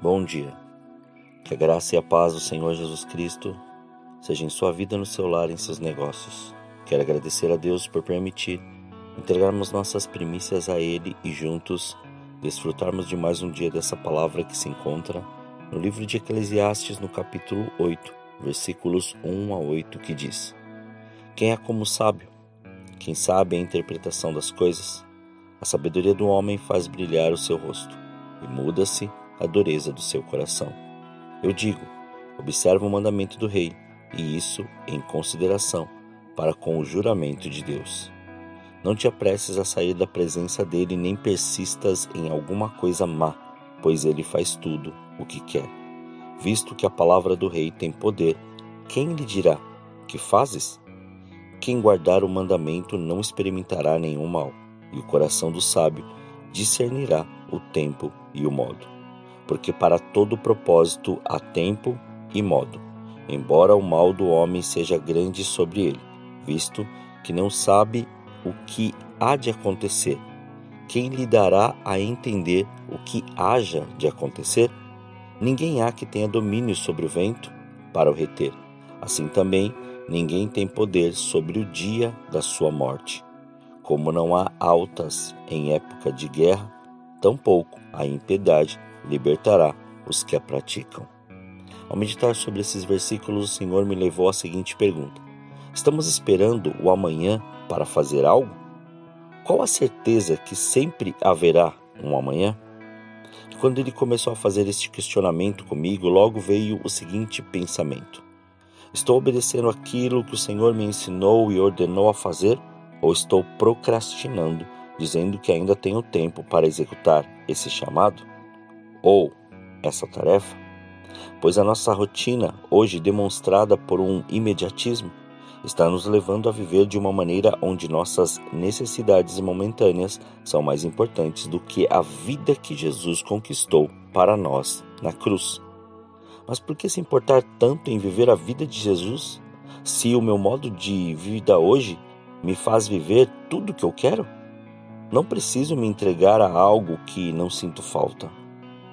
Bom dia. Que a graça e a paz do Senhor Jesus Cristo seja em sua vida, no seu lar e em seus negócios. Quero agradecer a Deus por permitir entregarmos nossas primícias a Ele e juntos desfrutarmos de mais um dia dessa palavra que se encontra no livro de Eclesiastes, no capítulo 8, versículos 1 a 8, que diz: Quem é como o sábio? Quem sabe a interpretação das coisas? A sabedoria do homem faz brilhar o seu rosto, e muda-se a dureza do seu coração. Eu digo, observa o mandamento do rei, e isso em consideração para com o juramento de Deus. Não te apresses a sair da presença dele, nem persistas em alguma coisa má, pois ele faz tudo o que quer. Visto que a palavra do rei tem poder, quem lhe dirá: que fazes? Quem guardar o mandamento não experimentará nenhum mal, e o coração do sábio discernirá o tempo e o modo. Porque para todo propósito há tempo e modo, embora o mal do homem seja grande sobre ele, visto que não sabe o que há de acontecer. Quem lhe dará a entender o que haja de acontecer? Ninguém há que tenha domínio sobre o vento para o reter. Assim também, ninguém tem poder sobre o dia da sua morte. Como não há altas em época de guerra, tampouco a impiedade libertará os que a praticam. Ao meditar sobre esses versículos, o Senhor me levou à seguinte pergunta: estamos esperando o amanhã para fazer algo? Qual a certeza que sempre haverá um amanhã? E quando ele começou a fazer este questionamento comigo, logo veio o seguinte pensamento: estou obedecendo aquilo que o Senhor me ensinou e ordenou a fazer? Ou estou procrastinando, dizendo que ainda tenho tempo para executar esse chamado? Ou essa tarefa? Pois a nossa rotina, hoje demonstrada por um imediatismo, está nos levando a viver de uma maneira onde nossas necessidades momentâneas são mais importantes do que a vida que Jesus conquistou para nós na cruz. Mas por que se importar tanto em viver a vida de Jesus, se o meu modo de vida hoje me faz viver tudo o que eu quero? Não preciso me entregar a algo que não sinto falta.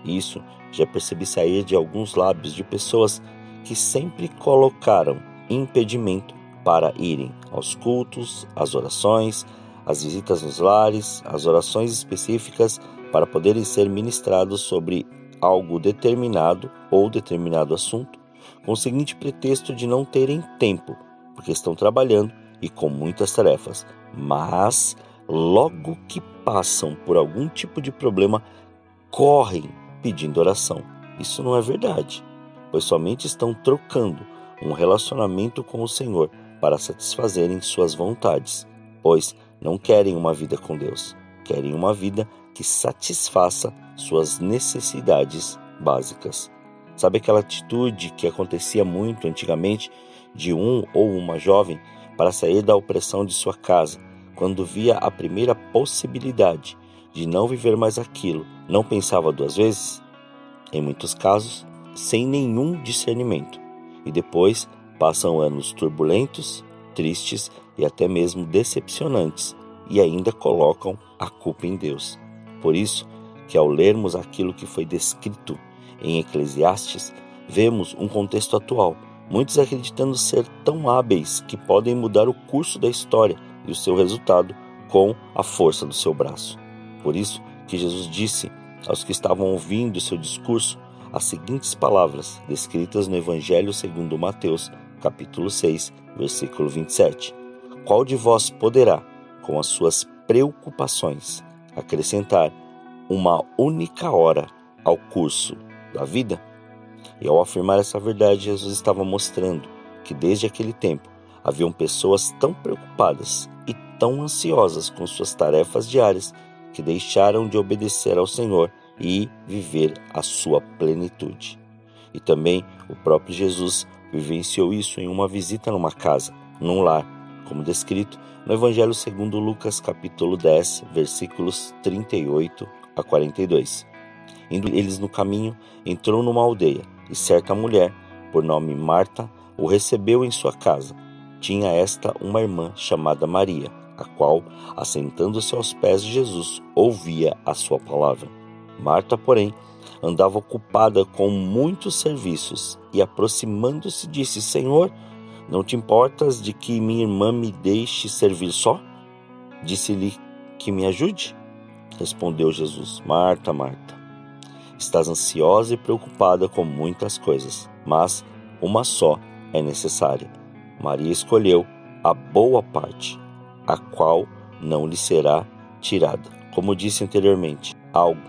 Isso já percebi sair de alguns lábios de pessoas que sempre colocaram impedimento para irem aos cultos, às orações, às visitas nos lares, às orações específicas para poderem ser ministrados sobre algo determinado ou determinado assunto, com o seguinte pretexto de não terem tempo, porque estão trabalhando e com muitas tarefas, mas logo que passam por algum tipo de problema, correm pedindo oração. Isso não é verdade, pois somente estão trocando um relacionamento com o Senhor para satisfazerem suas vontades, pois não querem uma vida com Deus, querem uma vida que satisfaça suas necessidades básicas. Sabe aquela atitude que acontecia muito antigamente de um ou uma jovem para sair da opressão de sua casa, quando via a primeira possibilidade de não viver mais aquilo, não pensava duas vezes? Em muitos casos, sem nenhum discernimento, e depois passam anos turbulentos, tristes e até mesmo decepcionantes, e ainda colocam a culpa em Deus. Por isso que ao lermos aquilo que foi descrito em Eclesiastes, vemos um contexto atual, muitos acreditando ser tão hábeis que podem mudar o curso da história e o seu resultado com a força do seu braço. Por isso que Jesus disse aos que estavam ouvindo seu discurso as seguintes palavras, descritas no Evangelho segundo Mateus, capítulo 6, versículo 27. Qual de vós poderá, com as suas preocupações, acrescentar uma única hora ao curso da vida? E ao afirmar essa verdade, Jesus estava mostrando que desde aquele tempo haviam pessoas tão preocupadas e tão ansiosas com suas tarefas diárias que deixaram de obedecer ao Senhor e viver a sua plenitude. E também o próprio Jesus vivenciou isso em uma visita numa casa, num lar, como descrito no Evangelho segundo Lucas, capítulo 10, versículos 38 a 42. Indo eles no caminho, entrou numa aldeia, e certa mulher, por nome Marta, o recebeu em sua casa. Tinha esta uma irmã chamada Maria, a qual, assentando-se aos pés de Jesus, ouvia a sua palavra. Marta, porém, andava ocupada com muitos serviços e, aproximando-se, disse: Senhor, não te importas de que minha irmã me deixe servir só? Disse-lhe que me ajude. Respondeu Jesus: Marta, Marta, estás ansiosa e preocupada com muitas coisas, mas uma só é necessária. Maria escolheu a boa parte, a qual não lhe será tirada. Como disse anteriormente, algo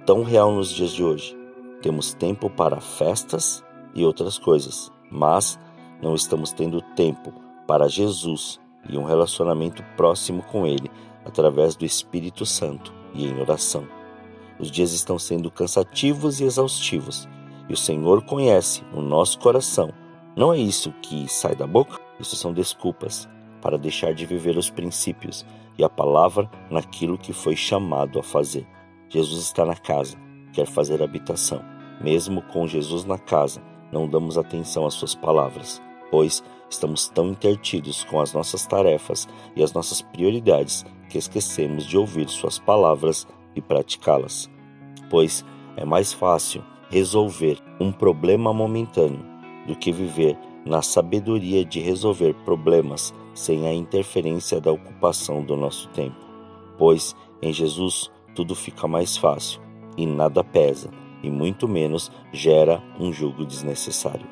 tão real nos dias de hoje. Temos tempo para festas e outras coisas, mas não estamos tendo tempo para Jesus e um relacionamento próximo com Ele através do Espírito Santo e em oração. Os dias estão sendo cansativos e exaustivos, e o Senhor conhece o nosso coração. Não é isso que sai da boca? Isso são desculpas para deixar de viver os princípios e a palavra naquilo que foi chamado a fazer. Jesus está na casa, quer fazer habitação. Mesmo com Jesus na casa, não damos atenção às suas palavras, pois estamos tão intertidos com as nossas tarefas e as nossas prioridades que esquecemos de ouvir suas palavras e praticá-las. Pois é mais fácil resolver um problema momentâneo do que viver na sabedoria de resolver problemas sem a interferência da ocupação do nosso tempo. Pois em Jesus tudo fica mais fácil e nada pesa, e muito menos gera um jugo desnecessário.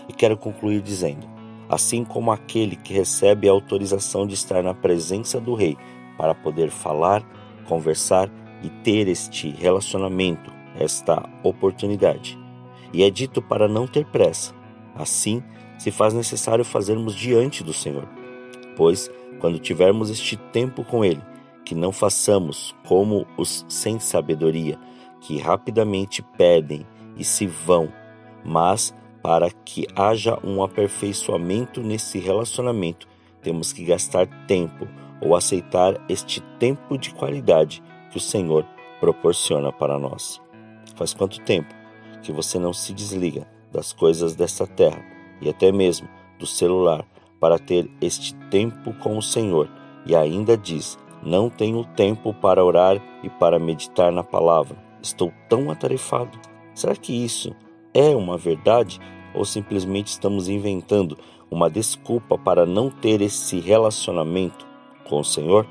E quero concluir dizendo: assim como aquele que recebe a autorização de estar na presença do Rei para poder falar, conversar e ter este relacionamento, esta oportunidade, e é dito para não ter pressa, assim se faz necessário fazermos diante do Senhor. Pois, quando tivermos este tempo com Ele, que não façamos como os sem sabedoria, que rapidamente pedem e se vão, mas para que haja um aperfeiçoamento nesse relacionamento, temos que gastar tempo ou aceitar este tempo de qualidade que o Senhor proporciona para nós. Faz quanto tempo que você não se desliga das coisas desta terra e até mesmo do celular para ter este tempo com o Senhor e ainda diz: não tenho tempo para orar e para meditar na palavra, estou tão atarefado? Será que isso é uma verdade ou simplesmente estamos inventando uma desculpa para não ter esse relacionamento com o Senhor?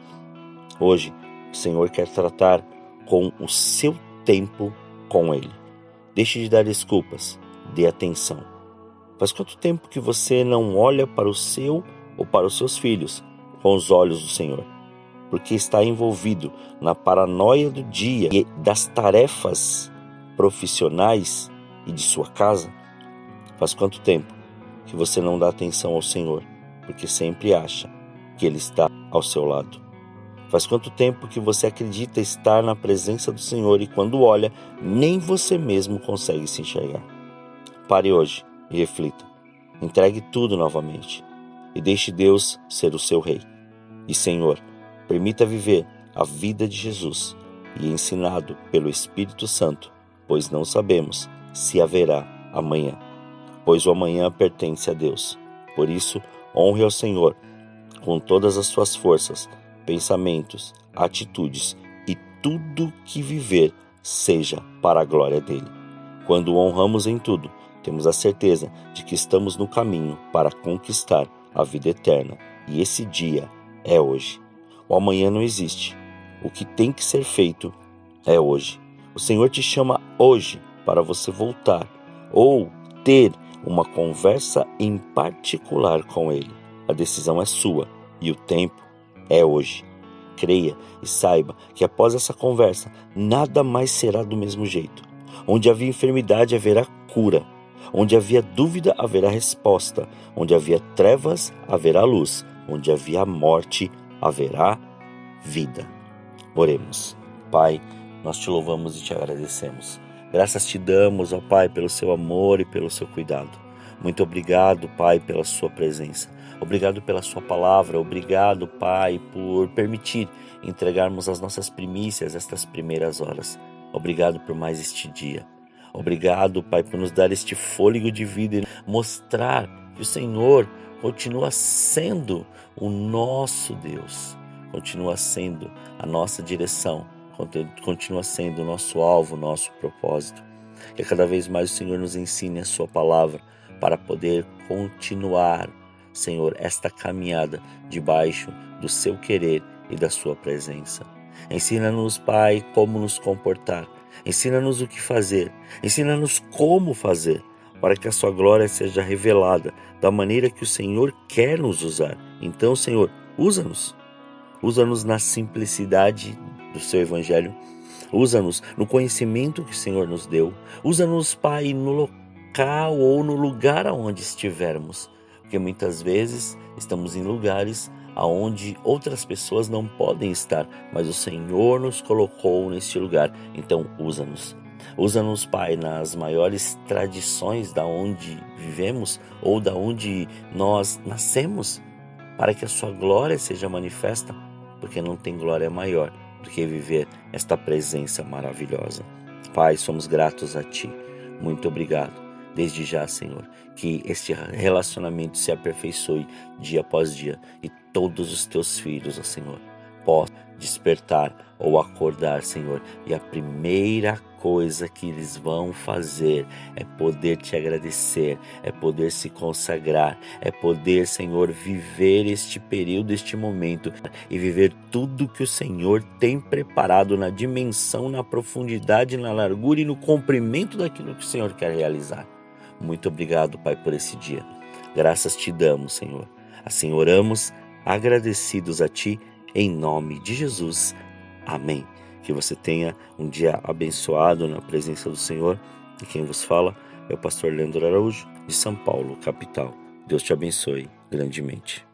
Hoje, o Senhor quer tratar com o seu tempo com Ele. Deixe de dar desculpas, dê atenção. Faz quanto tempo que você não olha para o seu ou para os seus filhos com os olhos do Senhor? Porque está envolvido na paranoia do dia e das tarefas profissionais e de sua casa? Faz quanto tempo que você não dá atenção ao Senhor, porque sempre acha que Ele está ao seu lado? Faz quanto tempo que você acredita estar na presença do Senhor e quando olha, nem você mesmo consegue se enxergar? Pare hoje e reflita. Entregue tudo novamente e deixe Deus ser o seu Rei. E Senhor, permita viver a vida de Jesus e ensinado pelo Espírito Santo, pois não sabemos se haverá amanhã, pois o amanhã pertence a Deus. Por isso, honre ao Senhor com todas as suas forças, pensamentos, atitudes e tudo que viver seja para a glória dele. Quando o honramos em tudo, temos a certeza de que estamos no caminho para conquistar a vida eterna, e esse dia é hoje. O amanhã não existe. O que tem que ser feito é hoje. O Senhor te chama hoje para você voltar ou ter uma conversa em particular com Ele. A decisão é sua e o tempo é hoje. Creia e saiba que após essa conversa, nada mais será do mesmo jeito. Onde havia enfermidade, haverá cura. Onde havia dúvida, haverá resposta. Onde havia trevas, haverá luz. Onde havia morte, haverá vida. Oremos. Pai, nós te louvamos e te agradecemos. Graças te damos, ó Pai, pelo seu amor e pelo seu cuidado. Muito obrigado, Pai, pela sua presença. Obrigado pela sua palavra. Obrigado, Pai, por permitir entregarmos as nossas primícias estas primeiras horas. Obrigado por mais este dia. Obrigado, Pai, por nos dar este fôlego de vida e mostrar que o Senhor continua sendo o nosso Deus, continua sendo a nossa direção, continua sendo o nosso alvo, o nosso propósito. Que cada vez mais o Senhor nos ensine a sua palavra para poder continuar, Senhor, esta caminhada debaixo do seu querer e da sua presença. Ensina-nos, Pai, como nos comportar. Ensina-nos o que fazer. Ensina-nos como fazer, para que a sua glória seja revelada da maneira que o Senhor quer nos usar. Então, Senhor, usa-nos. Usa-nos na simplicidade do seu evangelho. Usa-nos no conhecimento que o Senhor nos deu. Usa-nos, Pai, no local ou no lugar aonde estivermos. Porque muitas vezes estamos em lugares aonde outras pessoas não podem estar, mas o Senhor nos colocou neste lugar. Então, usa-nos. Usa-nos, Pai, nas maiores tradições da onde vivemos ou da onde nós nascemos, para que a sua glória seja manifesta, porque não tem glória maior do que viver esta presença maravilhosa. Pai, somos gratos a Ti. Muito obrigado. Desde já, Senhor, que este relacionamento se aperfeiçoe dia após dia e todos os Teus filhos, ó Senhor, possam despertar ou acordar, Senhor, e a primeira coisa que eles vão fazer é poder Te agradecer, é poder se consagrar, é poder, Senhor, viver este período, este momento e viver tudo que o Senhor tem preparado na dimensão, na profundidade, na largura e no comprimento daquilo que o Senhor quer realizar. Muito obrigado, Pai, por esse dia. Graças Te damos, Senhor. Assim oramos, agradecidos a Ti, em nome de Jesus. Amém. Que você tenha um dia abençoado na presença do Senhor. E quem vos fala é o pastor Leandro Araújo, de São Paulo, capital. Deus te abençoe grandemente.